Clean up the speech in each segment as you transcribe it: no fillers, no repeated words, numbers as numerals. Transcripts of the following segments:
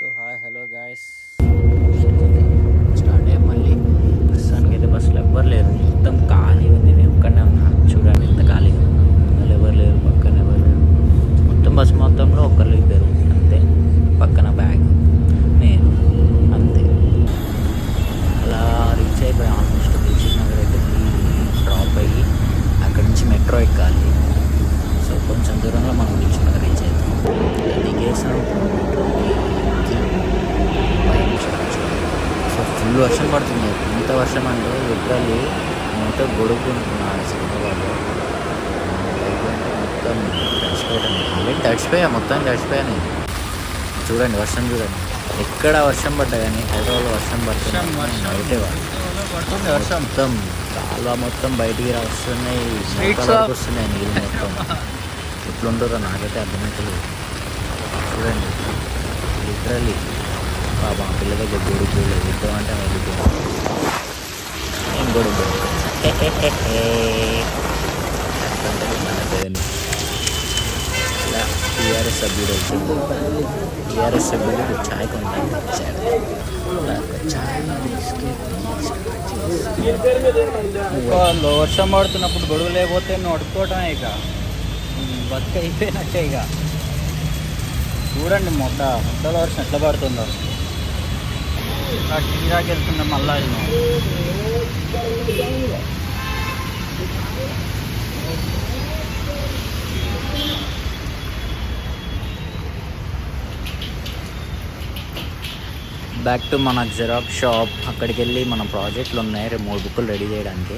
So hi hello guys, start అయ్యాం మళ్ళీ. ప్రస్తుతానికి అయితే బస్సులో ఎవ్వరు లేరు, మొత్తం ఖాళీ ఉంది. నేను ఒక్కనే ఉన్నా, చూడండి ఎంత ఖాళీగా ఉందో. ముందర ఎవరు లేరు, పక్కన ఎవరు లేరు. మొత్తం బస్సు మొత్తంలో ఒక్కరు ఇద్దరు అంతే. పక్కన బ్యాగ్, నేను అంతే. అలా రీచ్ అయిపోయి ఆల్మోస్ట్ దిల్సుఖ్ నగర్ అయితే డ్రాప్ అయ్యి అక్కడి నుంచి మెట్రో ఎక్కాలి. సో కొంచెం దూరంలో మనం దిల్సుఖ్ నగర్ రీచ్ అవుతాం. దిగేసాం మెట్రోకి ఎక్కి సో ఫుల్ వర్షం పడుతుంది. ఎంత వర్షం అంటే లిటరల్లీ మొత్తం గొడుగుంటున్నాను సికింద్రాబాద్లో. బైక్ అంటే మొత్తం తడిచిపోయాను, ఆల్రెడీ తడిచిపోయా, మొత్తం తడిచిపోయాను. చూడండి వర్షం చూడండి, ఎక్కడ వర్షం పడ్డా కానీ హైదరాబాద్లో వర్షం పడుతుంది. అయితే పడుతుంది వర్షం, మొత్తం కాలువ మొత్తం బయటికి వస్తున్నాయి, వస్తున్నాయి నీళ్ళు మొత్తం. ఎట్లుంటారో నాకైతే అర్థమవుతుంది. చూడండి లిటరల్లీ బాబా పిల్ల దగ్గర గొడుగు లేదు, ఇద్దామంటే వెళ్ళిపోయాం. ఏం గొడుగు ఇలా టీఆర్ఎస్ సభ్యుడు వచ్చింది. టీఆర్ఎస్ సభ్యుడు ఛాయ్ కొంటాను వర్షం పడుతున్నప్పుడు గొడుగు లేకపోతే నువ్వు అడుక్కోవటమే, ఇక బతుక అయిపోయినట్టే. ఇక చూడండి మొట్టలో వర్షం ఎట్లా పడుతుందో. టీరాకి వెళ్తున్నాం మళ్ళా. బ్యాక్ టు మన జెరాక్స్ షాప్. అక్కడికి వెళ్ళి మన ప్రాజెక్టులు ఉన్నాయి, 3 బుక్కులు రెడీ చేయడానికి.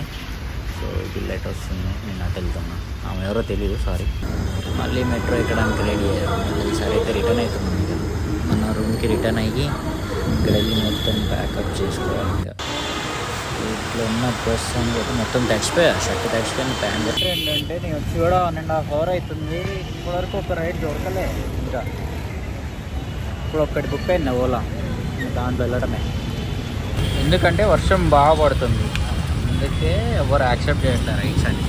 సో ఇది లేట్ వస్తుంది, నేను అటు వెళ్తున్నా. ఆమె ఎవరో తెలియదు, సారీ. మళ్ళీ మెట్రో ఎక్కడానికి రెడీ అయ్యాము. ఈసారి అయితే రిటర్న్ అవుతున్నాం. ఇక మన రూమ్కి రిటర్న్ అయ్యి ఇక్కడ వెళ్ళి మొత్తం ప్యాకప్ చేసుకోవాలి. ఇంకా ఇట్లా ఉన్న డ్రెస్ అని మొత్తం తడిచిపోయా, షర్ట్ తడిచిపోయిన, ప్యాంట్. ఏంటంటే నేను వచ్చి కూడా 1.5 hour అవుతుంది, ఇప్పటివరకు ఒక రైడ్ దొరకలే. ఇంకా ఇప్పుడు ఒక్కటి బుక్ అయింది ఓలా, దాంట్లో వెళ్ళడమే. ఎందుకంటే వర్షం బాగా పడుతుంది, అందుకే ఎవరు యాక్సెప్ట్ చేయట్లేదు రైడ్స్ అని.